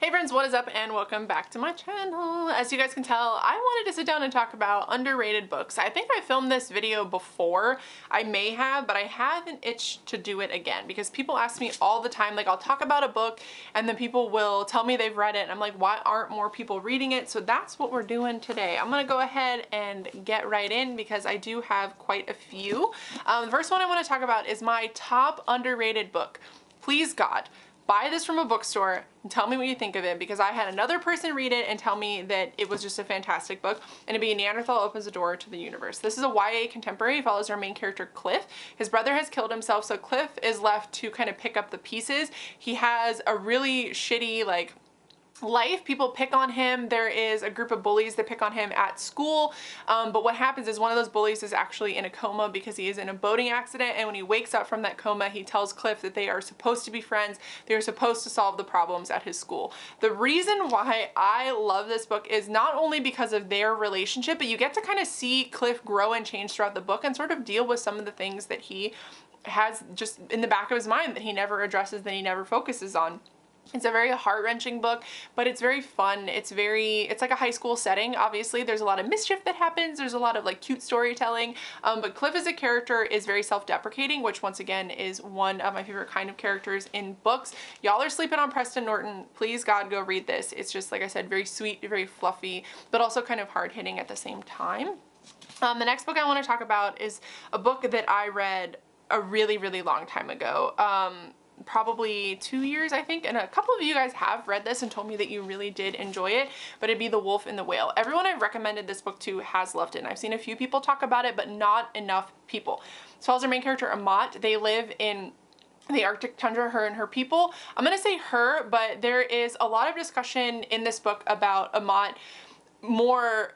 Hey friends, what is up and welcome back to my channel. As you guys can tell, I wanted to sit down and talk about underrated books. I think I filmed this video before. I may have, but I have an itch to do it again because people ask me all the time, like I'll talk about a book and then people will tell me they've read it and I'm like, why aren't more people reading it? So that's what we're doing today. I'm gonna go ahead and get right in because I do have quite a few. The first one I want to talk about is my top underrated book. Please God, buy this from a bookstore and tell me what you think of it, because I had another person read it and tell me that it was just a fantastic book, and it'd be Neanderthal Opens the Door to the Universe. This is a YA contemporary. It follows our main character Cliff. His brother has killed himself, so Cliff is left to kind of pick up the pieces. He has a really shitty life. People pick on him. There is a group of bullies that pick on him at school, but what happens is one of those bullies is actually in a coma because he is in a boating accident, and when he wakes up from that coma, he tells Cliff that they are supposed to be friends. They are supposed to solve the problems at his school. The reason why I love this book is not only because of their relationship, but you get to kind of see Cliff grow and change throughout the book and sort of deal with some of the things that he has just in the back of his mind that he never addresses, that he never focuses on. It's a very heart-wrenching book, but it's very fun. It's like a high school setting. Obviously, there's a lot of mischief that happens. There's a lot of cute storytelling, but Cliff as a character is very self-deprecating, which once again is one of my favorite kind of characters in books. Y'all are sleeping on Preston Norton. Please God, go read this. It's just, like I said, very sweet, very fluffy, but also kind of hard-hitting at the same time. The next book I want to talk about is a book that I read a really, really long time ago. Probably 2 years, I think, and a couple of you guys have read this and told me that you really did enjoy it, but it'd be The Wolf and the Whale. Everyone I've recommended this book to has loved it, and I've seen a few people talk about it, but not enough people. So follows our main character, Amat. They live in the Arctic tundra, her and her people. I'm gonna say her, but there is a lot of discussion in this book about Amat more.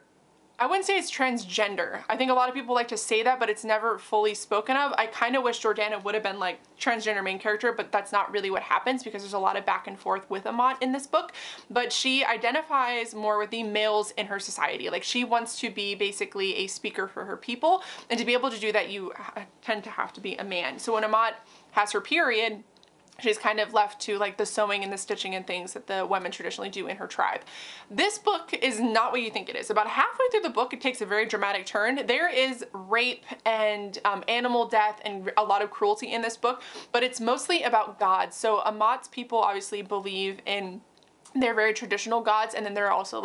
I wouldn't say it's transgender. I think a lot of people like to say that, but it's never fully spoken of. I kind of wish Jordana would have been transgender main character, but that's not really what happens because there's a lot of back and forth with Amat in this book. But she identifies more with the males in her society. She wants to be basically a speaker for her people, and to be able to do that, you tend to have to be a man. So when Amat has her period, she's kind of left to the sewing and the stitching and things that the women traditionally do in her tribe. This book is not what you think it is. About halfway through the book, it takes a very dramatic turn. There is rape and animal death and a lot of cruelty in this book, but it's mostly about gods. So Amat's people obviously believe in their very traditional gods, and then there are also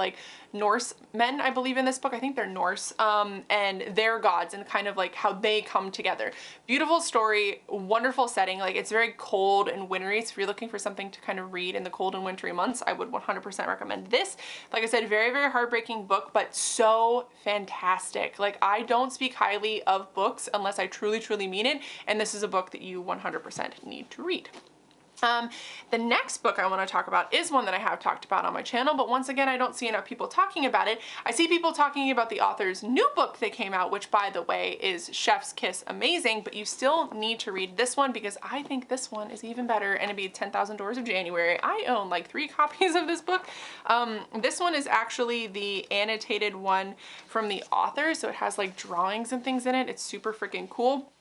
Norse men, I believe, in this book. I think they're Norse, and their gods and kind of how they come together. Beautiful story, wonderful setting. It's very cold and wintry, so if you're looking for something to kind of read in the cold and wintry months, I would 100% recommend this. Like I said, very, very heartbreaking book, but so fantastic. I don't speak highly of books unless I truly, truly mean it, and this is a book that you 100% need to read. The next book I want to talk about is one that I have talked about on my channel, but once again, I don't see enough people talking about it. I see people talking about the author's new book that came out, which, by the way, is Chef's Kiss Amazing, but you still need to read this one because I think this one is even better, and it'd be 10,000 Doors of January. I own 3 copies of this book. This one is actually the annotated one from the author, so it has drawings and things in it. It's super freaking cool.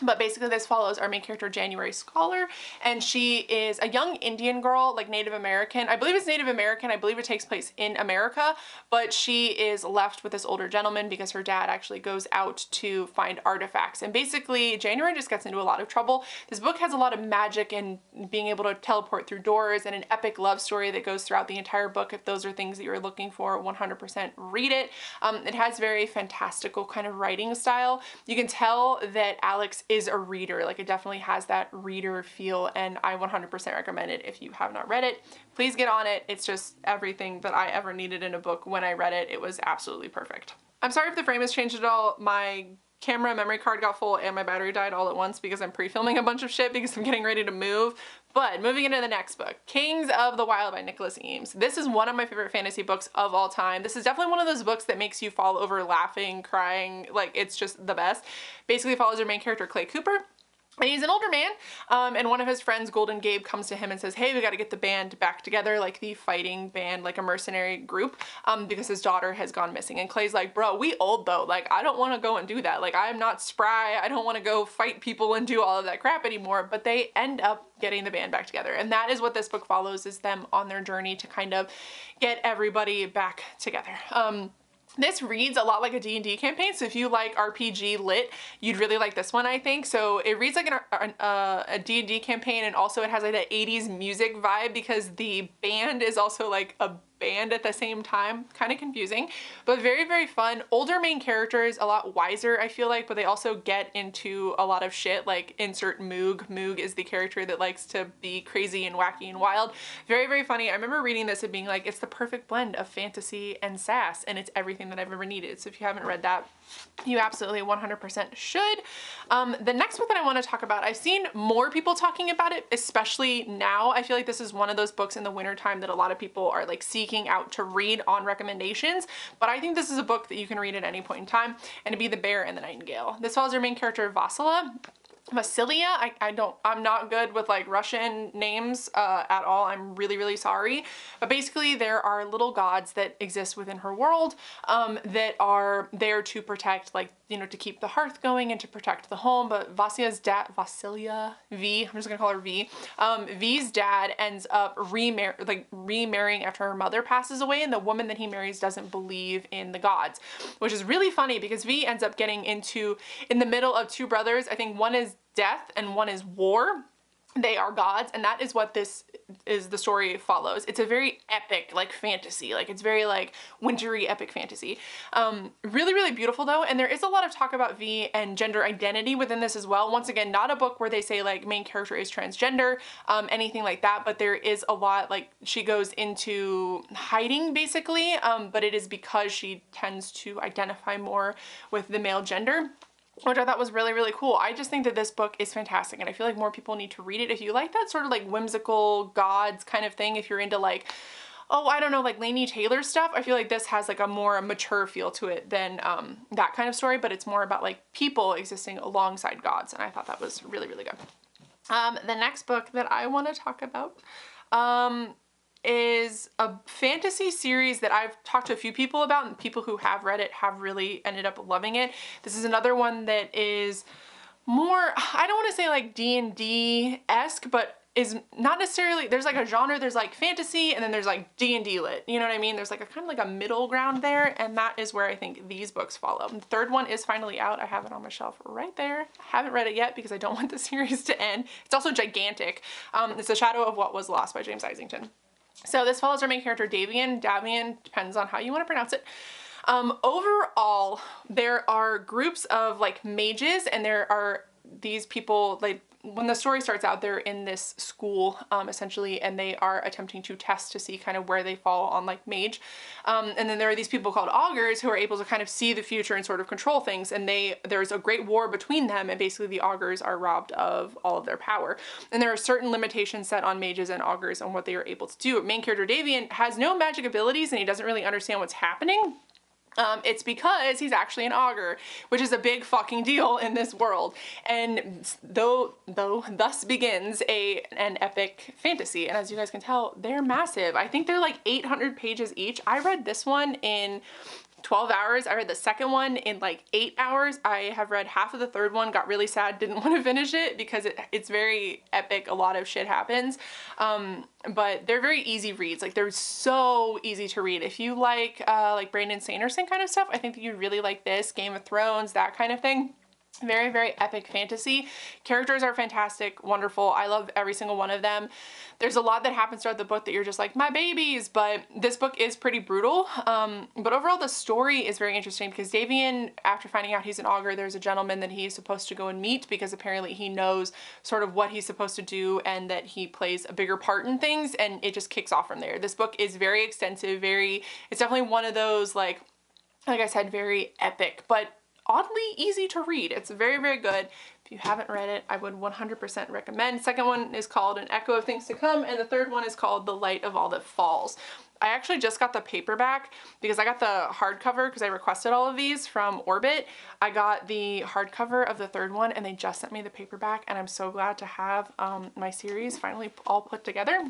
But basically this follows our main character, January Scholar, and she is a young Indian girl, Native American. I believe it's Native American. I believe it takes place in America, but she is left with this older gentleman because her dad actually goes out to find artifacts. And basically January just gets into a lot of trouble. This book has a lot of magic and being able to teleport through doors and an epic love story that goes throughout the entire book. If those are things that you're looking for, 100% read it. It has very fantastical kind of writing style. You can tell that Alex is a reader. It definitely has that reader feel, and I 100% recommend it if you have not read it. Please get on it. It's just everything that I ever needed in a book. When I read it, it was absolutely perfect. I'm sorry if the frame has changed at all. My camera memory card got full and my battery died all at once because I'm pre-filming a bunch of shit because I'm getting ready to move. But moving into the next book, Kings of the Wild by Nicholas Eames. This is one of my favorite fantasy books of all time. This is definitely one of those books that makes you fall over laughing, crying, it's just the best. Basically follows your main character, Clay Cooper. And he's an older man, and one of his friends, Golden Gabe, comes to him and says, hey, we got to get the band back together, like the fighting band, like a mercenary group, because his daughter has gone missing. And Clay's like, bro, we old though, like I don't want to go and do that, like I'm not spry, I don't want to go fight people and do all of that crap anymore. But they end up getting the band back together, and that is what this book follows, is them on their journey to kind of get everybody back together. This reads a lot like a D&D campaign, so if you like RPG lit, you'd really like this one, I think. So it reads like a D&D campaign, and also it has like that 80s music vibe because the band is also like a band at the same time. Kind of confusing, but very, very fun. Older main characters, a lot wiser, I feel like, but they also get into a lot of shit, like insert Moog. Moog is the character that likes to be crazy and wacky and wild. Very, very funny. I remember reading this and being like, it's the perfect blend of fantasy and sass, and it's everything that I've ever needed. So if you haven't read that, you absolutely 100% should. The next book that I want to talk about, I've seen more people talking about it, especially now. I feel like this is one of those books in the wintertime that a lot of people are like seeking out to read on recommendations, but I think this is a book that you can read at any point in time, and it'd be The Bear and the Nightingale. This follows our main character, Vasilia. I'm not good with like Russian names at all. I'm really, really sorry. But basically there are little gods that exist within her world that are there to protect, like, you know, to keep the hearth going and to protect the home. But Vasilia V, I'm just gonna call her V. V's dad ends up remarrying after her mother passes away, and the woman that he marries doesn't believe in the gods, which is really funny because V ends up getting in the middle of two brothers. I think one is death and one is war. They are gods, and that is what this is, the story follows. It's a very epic like fantasy, like it's very like wintry epic fantasy. Really, really beautiful though, and there is a lot of talk about V and gender identity within this as well. Once again, not a book where they say like main character is transgender, anything like that, but there is a lot, like she goes into hiding basically, but it is because she tends to identify more with the male gender, which I thought was really, really cool. I just think that this book is fantastic, and I feel like more people need to read it. If you like that sort of like whimsical gods kind of thing, if you're into like, oh, I don't know, like Laini Taylor stuff, I feel like this has like a more mature feel to it than that kind of story, but it's more about like people existing alongside gods, and I thought that was really, really good. The next book that I want to talk about is a fantasy series that I've talked to a few people about, and people who have read it have really ended up loving it. This is another one that is more, I don't want to say like D&D-esque, but is not necessarily, there's like a genre, there's like fantasy, and then there's like D&D lit, you know what I mean? There's like a kind of like a middle ground there, and that is where I think these books follow. The third one is finally out. I have it on my shelf right there. I haven't read it yet because I don't want the series to end. It's also gigantic. It's The Shadow of What Was Lost by James Isington. So this follows our main character, Davian, depends on how you want to pronounce it. Overall, there are groups of like mages, and there are these people, like when the story starts out, they're in this school essentially, and they are attempting to test to see kind of where they fall on like mage. And then there are these people called augurs who are able to kind of see the future and sort of control things, and there's a great war between them, and basically the augurs are robbed of all of their power. And there are certain limitations set on mages and augurs on what they are able to do. Main character Davian has no magic abilities, and he doesn't really understand what's happening. It's because he's actually an augur, which is a big fucking deal in this world. And thus begins an epic fantasy. And as you guys can tell, they're massive. I think they're like 800 pages each. I read this one in 12 hours. I read the second one in like 8 hours. I have read half of the third one, got really sad, didn't want to finish it because it's very epic. A lot of shit happens. But they're very easy reads. Like they're so easy to read. If you like Brandon Sanderson kind of stuff, I think that you'd really like this. Game of Thrones, that kind of thing. Very, very epic fantasy. Characters are fantastic, wonderful. I love every single one of them. There's a lot that happens throughout the book that you're just like, my babies, but this book is pretty brutal. But overall, the story is very interesting because Davian, after finding out he's an augur, there's a gentleman that he's supposed to go and meet because apparently he knows sort of what he's supposed to do and that he plays a bigger part in things, and it just kicks off from there. This book is very extensive, it's definitely one of those, like I said, very epic, but oddly easy to read. It's very, very good. If If you haven't read it, I would 100% recommend. Second one is called An Echo of Things to Come, and the third one is called The Light of All That Falls. I actually just got the paperback because I got the hardcover because I requested all of these from Orbit. I got the hardcover of the third one and they just sent me the paperback, and I'm so glad to have my series finally all put together.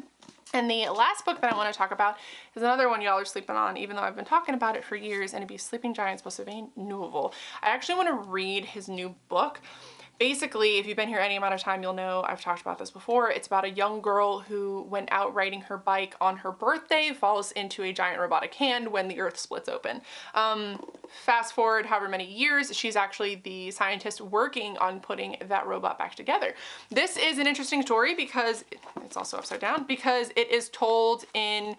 And the last book that I want to talk about is another one y'all are sleeping on, even though I've been talking about it for years, and it'd be Sleeping Giants by Sylvain Neuvel. I actually want to read his new book. Basically, if you've been here any amount of time, you'll know I've talked about this before. It's about a young girl who went out riding her bike on her birthday, falls into a giant robotic hand when the earth splits open. Fast forward however many years, she's actually the scientist working on putting that robot back together. This is an interesting story because it's also upside down, because it is told in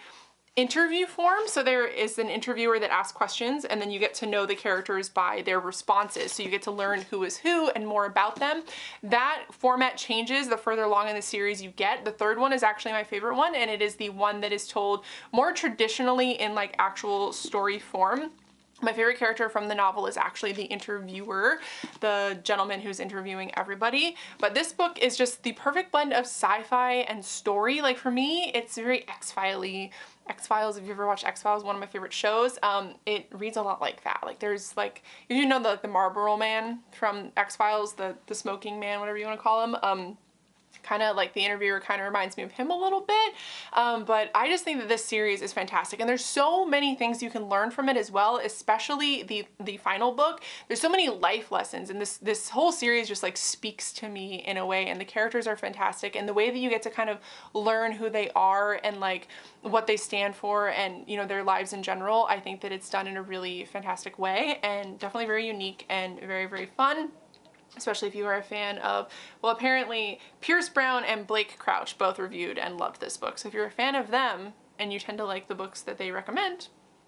interview form. So there is an interviewer that asks questions, and then you get to know the characters by their responses. So you get to learn who is who and more about them. That format changes the further along in the series you get. The third one is actually my favorite one, and it is the one that is told more traditionally in like actual story form. My favorite character from the novel is actually the interviewer, the gentleman who's interviewing everybody. But this book is just the perfect blend of sci-fi and story. Like for me, it's very X-File-y. X-Files, if you ever watched X-Files, one of my favorite shows, it reads a lot like that. Like there's like, you know, the Marlboro Man from X-Files, the smoking man, whatever you want to call him. Kind of like the interviewer kind of reminds me of him a little bit, but I just think that this series is fantastic, and there's so many things you can learn from it as well, especially the final book. There's so many life lessons, and this whole series just like speaks to me in a way, and the characters are fantastic, and the way that you get to kind of learn who they are and like what they stand for and, you know, their lives in general. I think that it's done in a really fantastic way, and definitely very unique and very, very fun. Especially if you are a fan of, well, apparently Pierce Brown and Blake Crouch both reviewed and loved this book. So if you're a fan of them and you tend to like the books that they recommend,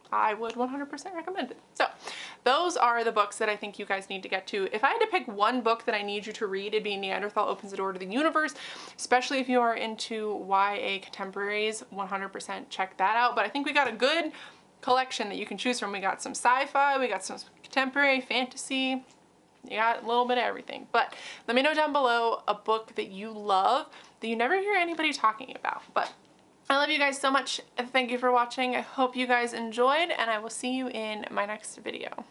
I would 100% recommend it. So those are the books that I think you guys need to get to. If I had to pick one book that I need you to read, it'd be Neanderthal Opens the Door to the Universe, especially if you are into YA contemporaries. 100% check that out. But I think we got a good collection that you can choose from. We got some sci-fi, we got some contemporary fantasy. You got a little bit of everything. But let me know down below a book that you love that you never hear anybody talking about. But I love you guys so much. Thank you for watching. I hope you guys enjoyed, and I will see you in my next video.